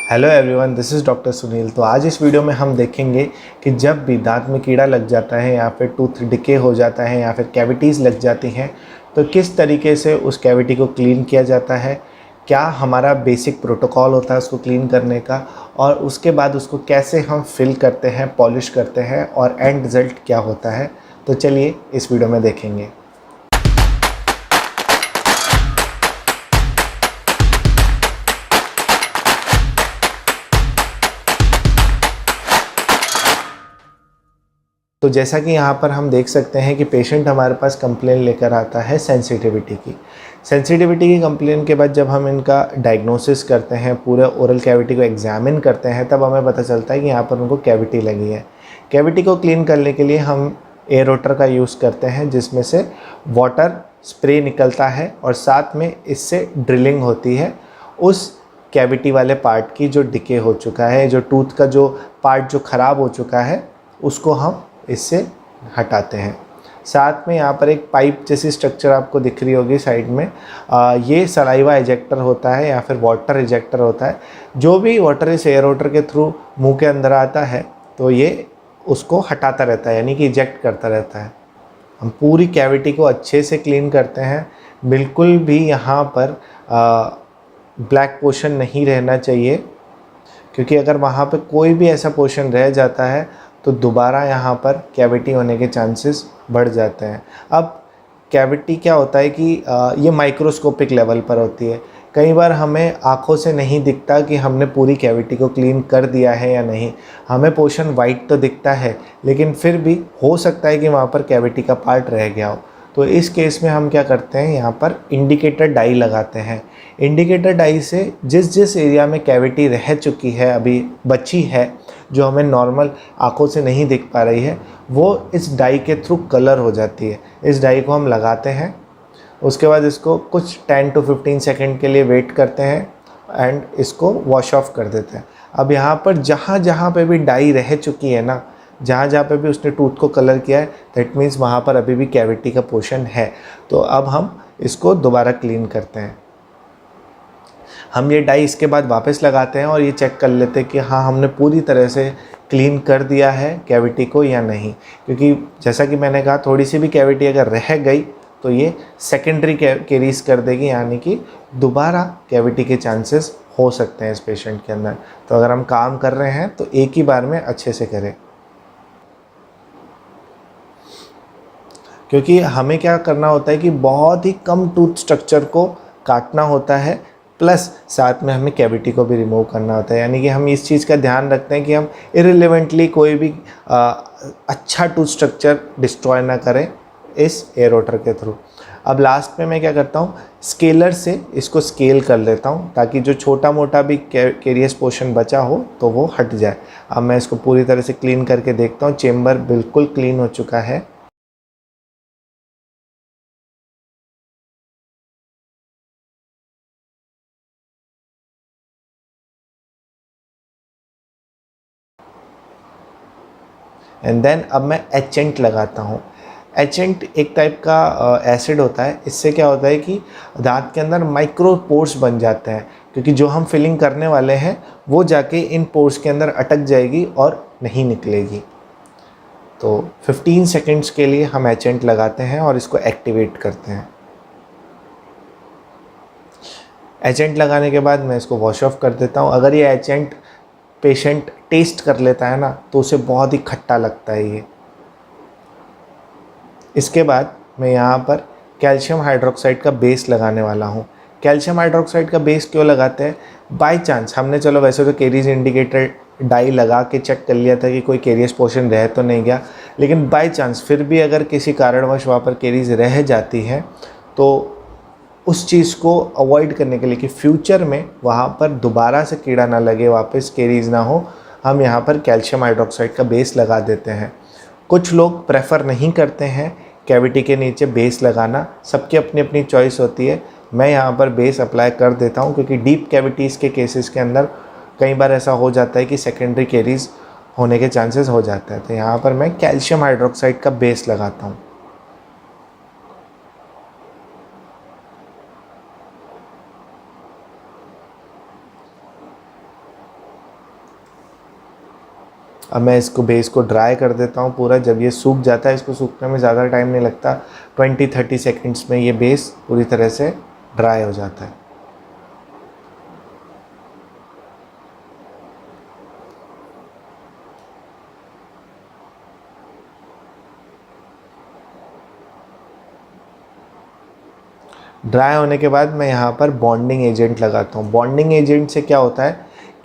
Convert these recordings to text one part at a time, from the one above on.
Hello everyone, this is doctor Sunil. तो आज इस वीडियो में हम देखेंगे कि जब भी दांत में कीड़ा लग जाता है या फिर टूथ डिके हो जाता है या फिर कैविटीज़ लग जाती हैं तो किस तरीके से उस कैविटी को क्लीन किया जाता है, क्या हमारा बेसिक प्रोटोकॉल होता है उसको क्लीन करने का, और उसके बाद उसको कैसे हम फिल करते हैं, पॉलिश करते हैं और एंड रिज़ल्ट क्या होता है। तो चलिए इस वीडियो में देखेंगे। तो जैसा कि यहाँ पर हम देख सकते हैं कि पेशेंट हमारे पास कंप्लेन लेकर आता है सेंसिटिविटी की कंप्लेन के बाद जब हम इनका डायग्नोसिस करते हैं, पूरे ओरल कैविटी को एग्जामिन करते हैं, तब हमें पता चलता है कि यहाँ पर उनको कैविटी लगी है। कैविटी को क्लीन करने के लिए हम एयरोटर का यूज़ करते हैं, जिसमें से वाटर स्प्रे निकलता है और साथ में इससे ड्रिलिंग होती है उस कैविटी वाले पार्ट की जो डिके हो चुका है, जो टूथ का जो पार्ट जो ख़राब हो चुका है उसको हम इससे हटाते हैं। साथ में यहाँ पर एक पाइप जैसी स्ट्रक्चर आपको दिख रही होगी साइड में, ये सलाइवा इजेक्टर होता है या फिर वाटर इजेक्टर होता है। जो भी वाटर इस एयरोटर के थ्रू मुंह के अंदर आता है तो ये उसको हटाता रहता है, यानी कि इजेक्ट करता रहता है। हम पूरी कैविटी को अच्छे से क्लीन करते हैं, बिल्कुल भी यहाँ पर ब्लैक पोर्शन नहीं रहना चाहिए, क्योंकि अगर वहाँ पे कोई भी ऐसा पोर्शन रह जाता है तो दोबारा यहाँ पर कैविटी होने के चांसेस बढ़ जाते हैं। अब कैविटी क्या होता है कि ये माइक्रोस्कोपिक लेवल पर होती है। कई बार हमें आँखों से नहीं दिखता कि हमने पूरी कैविटी को क्लीन कर दिया है या नहीं। हमें पोर्शन वाइट तो दिखता है, लेकिन फिर भी हो सकता है कि वहाँ पर कैविटी का पार्ट रह गया हो। तो इस केस में हम क्या करते हैं, यहाँ पर इंडिकेटर डाई लगाते हैं। इंडिकेटर डाई से जिस जिस एरिया में कैविटी रह चुकी है, अभी बची है, जो हमें नॉर्मल आँखों से नहीं दिख पा रही है, वो इस डाई के थ्रू कलर हो जाती है। इस डाई को हम लगाते हैं, उसके बाद इसको कुछ 10 to 15 सेकंड के लिए वेट करते हैं एंड इसको वॉश ऑफ कर देते हैं। अब यहाँ पर जहाँ जहाँ पे भी डाई रह चुकी है ना, जहाँ जहाँ पे भी उसने टूथ को कलर किया है, दैट मीन्स वहाँ पर अभी भी कैविटी का पोर्शन है। तो अब हम इसको दोबारा क्लीन करते हैं। हम ये डाई इसके बाद वापस लगाते हैं और ये चेक कर लेते हैं कि हाँ, हमने पूरी तरह से क्लीन कर दिया है कैविटी को या नहीं। क्योंकि जैसा कि मैंने कहा, थोड़ी सी भी कैविटी अगर रह गई तो ये सेकेंडरी कैरीज कर देगी, यानी कि दोबारा कैविटी के चांसेस हो सकते हैं इस पेशेंट के अंदर। तो अगर हम काम कर रहे हैं तो एक ही बार में अच्छे से करें, क्योंकि हमें क्या करना होता है कि बहुत ही कम टूथ स्ट्रक्चर को काटना होता है, प्लस साथ में हमें कैविटी को भी रिमूव करना होता है। यानी कि हम इस चीज़ का ध्यान रखते हैं कि हम इररिलेवेंटली कोई भी अच्छा टूथ स्ट्रक्चर डिस्ट्रॉय ना करें इस एयरोटर के थ्रू। अब लास्ट में मैं क्या करता हूँ, स्केलर से इसको स्केल कर लेता हूँ, ताकि जो छोटा मोटा भी कैरियस पोर्शन बचा हो तो वो हट जाए। अब मैं इसको पूरी तरह से क्लीन करके देखता हूँ। चेम्बर बिल्कुल क्लीन हो चुका है। एंड देन अब मैं एचेंट लगाता हूँ। एचेंट एक टाइप का एसिड होता है। इससे क्या होता है कि दांत के अंदर माइक्रो पोर्स बन जाते हैं, क्योंकि जो हम फिलिंग करने वाले हैं वो जाके इन पोर्स के अंदर अटक जाएगी और नहीं निकलेगी। तो 15 सेकेंड्स के लिए हम एचेंट लगाते हैं और इसको एक्टिवेट करते हैं। एचेंट लगाने के बाद मैं इसको वॉश ऑफ कर देता हूँ। अगर ये एचेंट पेशेंट टेस्ट कर लेता है ना, तो उसे बहुत ही खट्टा लगता है ये। इसके बाद मैं यहाँ पर कैल्शियम हाइड्रोक्साइड का बेस लगाने वाला हूँ। कैल्शियम हाइड्रोक्साइड का बेस क्यों लगाते हैं? बाय चांस हमने, चलो वैसे तो कैरीज इंडिकेटर डाई लगा के चेक कर लिया था कि कोई कैरियस पोर्शन रह तो नहीं गया, लेकिन बाय चांस फिर भी अगर किसी कारणवश वहाँ पर कैरीज रह जाती हैं तो उस चीज़ को अवॉइड करने के लिए कि फ्यूचर में वहाँ पर दोबारा से कीड़ा ना लगे, वापस कैरीज ना हो, हम यहाँ पर कैल्शियम हाइड्रोक्साइड का बेस लगा देते हैं। कुछ लोग प्रेफर नहीं करते हैं कैविटी के नीचे बेस लगाना, सबकी अपनी अपनी चॉइस होती है। मैं यहाँ पर बेस अप्लाई कर देता हूँ, क्योंकि डीप कैविटीज़ के केसेस के अंदर कई बार ऐसा हो जाता है कि सेकेंडरी कैरीज होने के चांसेस हो जाते हैं। तो यहाँ पर मैं कैल्शियम हाइड्रोक्साइड का बेस लगाता हूँ। अब मैं इसको बेस को ड्राई कर देता हूँ पूरा। जब ये सूख जाता है, इसको सूखने में ज़्यादा टाइम नहीं लगता, 20-30 सेकंड्स में ये बेस पूरी तरह से ड्राई हो जाता है। ड्राई होने के बाद मैं यहाँ पर बॉन्डिंग एजेंट लगाता हूँ। बॉन्डिंग एजेंट से क्या होता है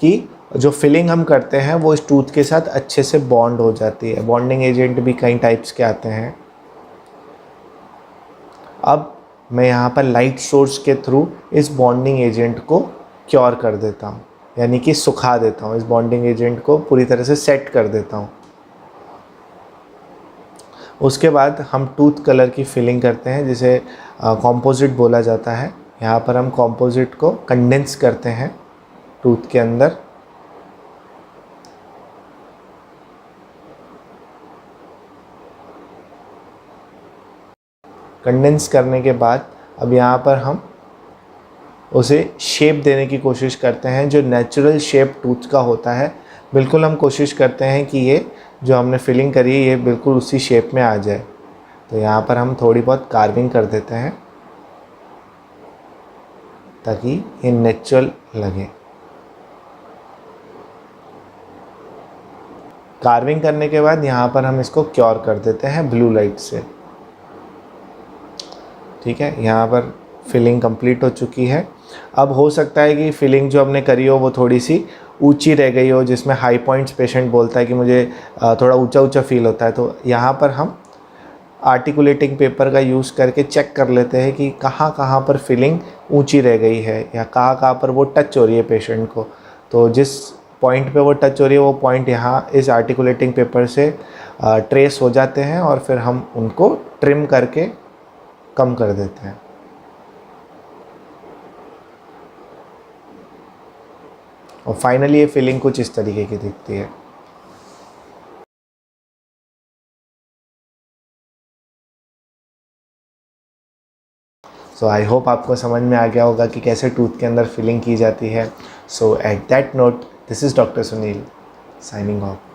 कि जो फिलिंग हम करते हैं वो इस टूथ के साथ अच्छे से बॉन्ड हो जाती है। बॉन्डिंग एजेंट भी कई टाइप्स के आते हैं। अब मैं यहाँ पर लाइट सोर्स के थ्रू इस बॉन्डिंग एजेंट को क्योर कर देता हूँ, यानी कि सुखा देता हूँ। इस बॉन्डिंग एजेंट को पूरी तरह से सेट कर देता हूँ। उसके बाद हम टूथ कलर की फिलिंग करते हैं, जिसे कॉम्पोजिट बोला जाता है। यहाँ पर हम कॉम्पोजिट को कंडेंस करते हैं टूथ के अंदर। कंडेंस करने के बाद अब यहाँ पर हम उसे शेप देने की कोशिश करते हैं, जो नेचुरल शेप टूथ का होता है। बिल्कुल हम कोशिश करते हैं कि ये जो हमने फिलिंग करी है ये बिल्कुल उसी शेप में आ जाए। तो यहाँ पर हम थोड़ी बहुत कार्विंग कर देते हैं ताकि ये नेचुरल लगे। कार्विंग करने के बाद यहाँ पर हम इसको क्योर कर देते हैं ब्लू लाइट से। ठीक है, यहाँ पर फिलिंग कंप्लीट हो चुकी है। अब हो सकता है कि फिलिंग जो हमने करी हो वो थोड़ी सी ऊंची रह गई हो, जिसमें हाई पॉइंट्स पेशेंट बोलता है कि मुझे थोड़ा ऊंचा ऊंचा फील होता है। तो यहाँ पर हम आर्टिकुलेटिंग पेपर का यूज़ करके चेक कर लेते हैं कि कहाँ कहाँ पर फिलिंग ऊंची रह गई है या कहाँ कहाँ पर वो टच हो रही है पेशेंट को। तो जिस पॉइंट पे वो टच हो रही है वो पॉइंट यहाँ इस आर्टिकुलेटिंग पेपर से ट्रेस हो जाते हैं और फिर हम उनको ट्रिम करके कम कर देते हैं। और फाइनली ये फिलिंग कुछ इस तरीके की दिखती है। सो आई होप आपको समझ में आ गया होगा कि कैसे टूथ के अंदर फिलिंग की जाती है। So at that note, this is doctor Sunil signing of.